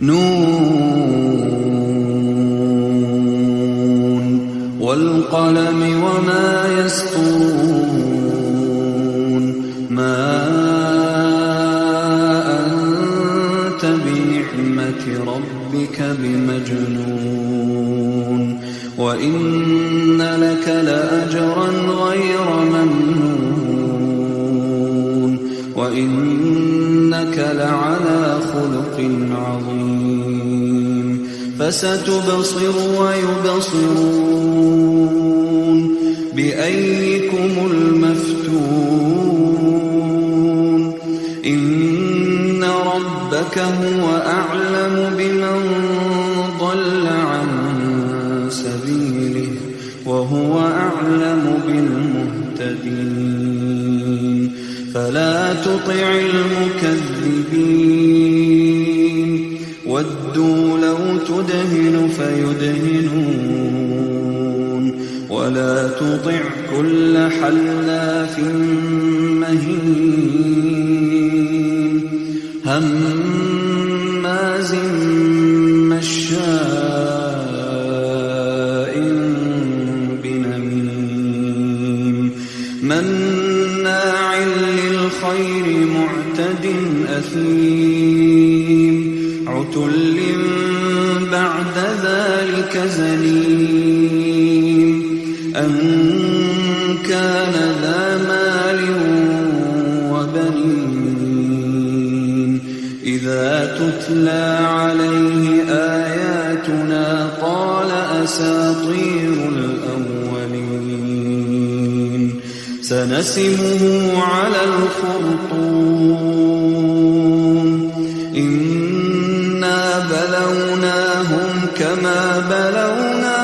نون والقلم وما يسطرون ما أنت بنعمة ربك بمجنون وإن لك لأجرا غير ممنون وإنك لعلى خلق عظيم فستبصر ويبصرون بأيكم المفتون إن ربك هو أعلم بمن ضل عن سبيله وهو أعلم بالمهتدين فلا تطع المكذبين ودوا لو تدهن فيدهنون ولا تطع كل حلاف مهين هماز مشاء بنميم مناع للخير معتد أثيم عتل بعد ذلك زنيم أن كان ذا مال وبنين إذا تتلى عليه آياتنا قال أساطير الأولين سنسمه على الخرطوم إنا بلوناهم كما بلونا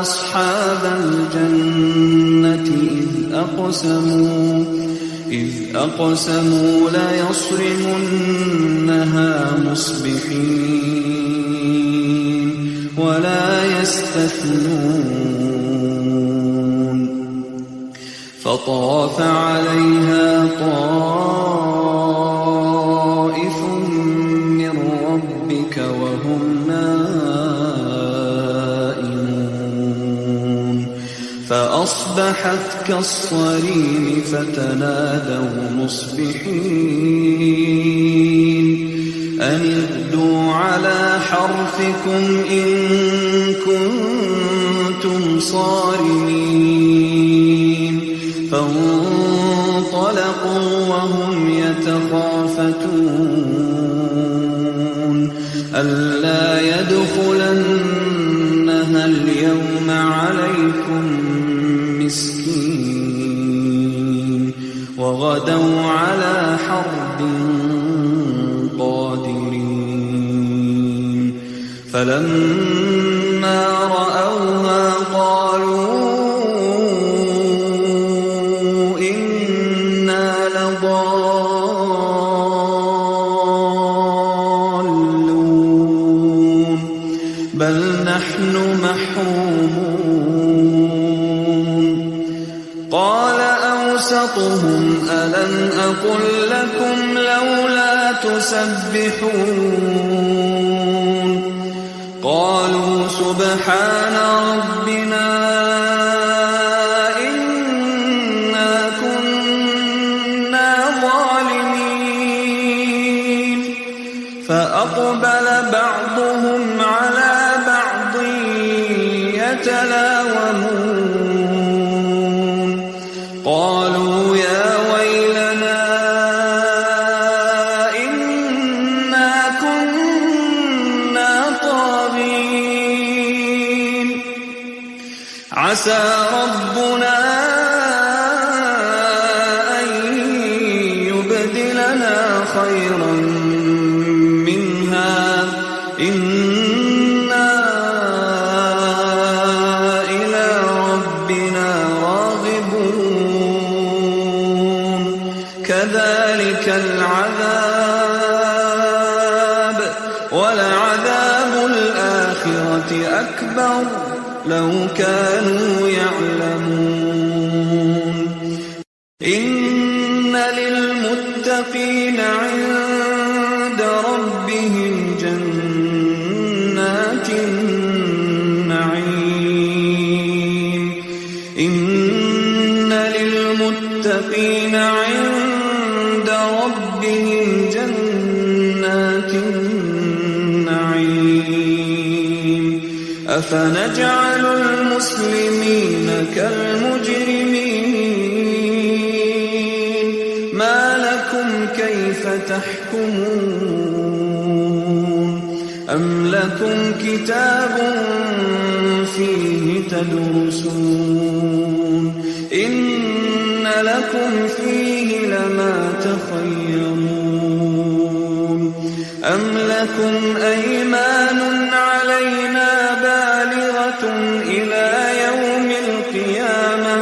أصحاب الجنة إذ أقسموا ليصرمنها مصبحين ولا يستثنون فطاف عليها طائف من ربك وهم نائمون فأصبحت كالصريم فتنادوا مصبحين أن اغدوا على حرثكم إن كنتم صارمين فانطلقوا وهم يتخافتون ألا يدخلنها اليوم عليكم مسكين وغدوا على حرد قادرين فلما رأوها قالوا إنا لضالون بل نحن محرومون قال أوسطهم ألم أقل لكم لولا تسبحون قالوا سبحان ربنا إنا كنا ظالمين فأقبل بعضهم على بعض يتلاومون قالوا يا ويلنا إنا كنا طاغين عسى ربنا أن يبدلنا خيرا منها إنا إلى ربنا راغبون كذلك العذاب ولعذاب الآخرة أكبر لو كانوا يعلمون إن للمتقين عند ربهم جنات النعيم إن للمتقين عند ربهم جنات النعيم أفنجعل المسلمين كالمجرمين ما لكم كيف تحكمون أم لكم كتاب فيه تدرسون إن لكم فيه لما تخيرون أم لكم أيمان علينا بالغة إلى يوم القيامة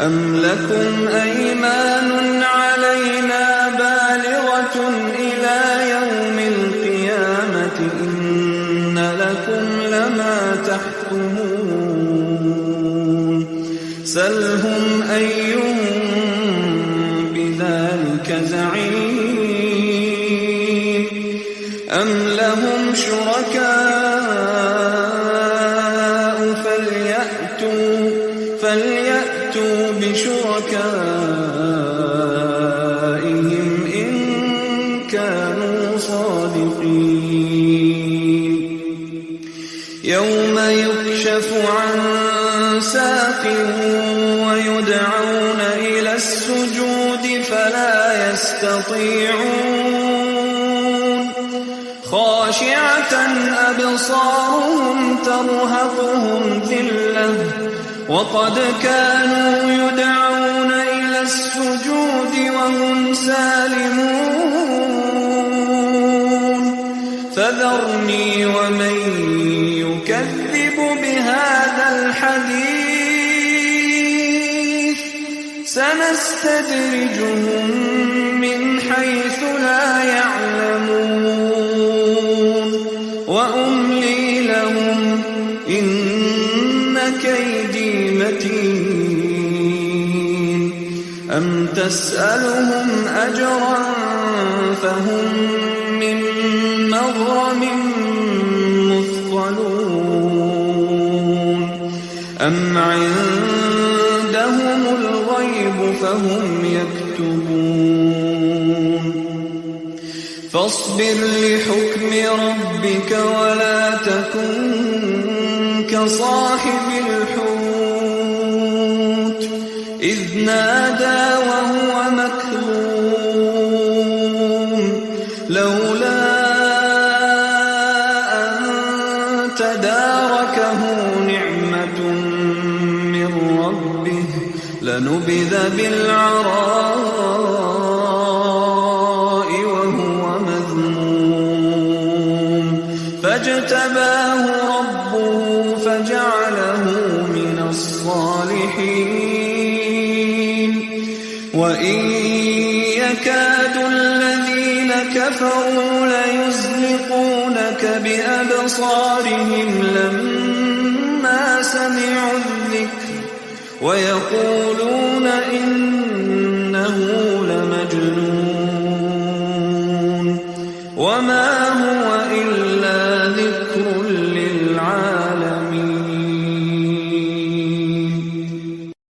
أم لكم أيمان علينا بالغة إلى يوم القيامة إن لكم لما تحكمون سلهم أيهم بذلك زعيم أم لهم شركاء فليأتوا بشركائهم إن كانوا صادقين يوم يكشف عن ساق ويدعون إلى السجود فلا يستطيعون خاشعة أبصارهم ترهقهم ذلة وقد كانوا يدعون إلى السجود وهم سالمون فذرني ومن يكذب بهذا الحديث سنستدرجهم من حيث لا يعلمون وأملي لهم إن كيدي متين أم تسألهم أجرا فهم من مغرم مثقلون أم عندهم الغيب فهم يكتبون فاصبر لحكم ربك ولا تكن كصاحب الحوت إذ نادى وهو مكظوم لولا أن تداركه نعمة من ربه لنبذ بالعراء وهو مذموم فاجتباه ربه فجعله من الصالحين وإن يكاد الذين كفروا ليزلقونك بأبصارهم لما سمعوا الذكر ويقولون إن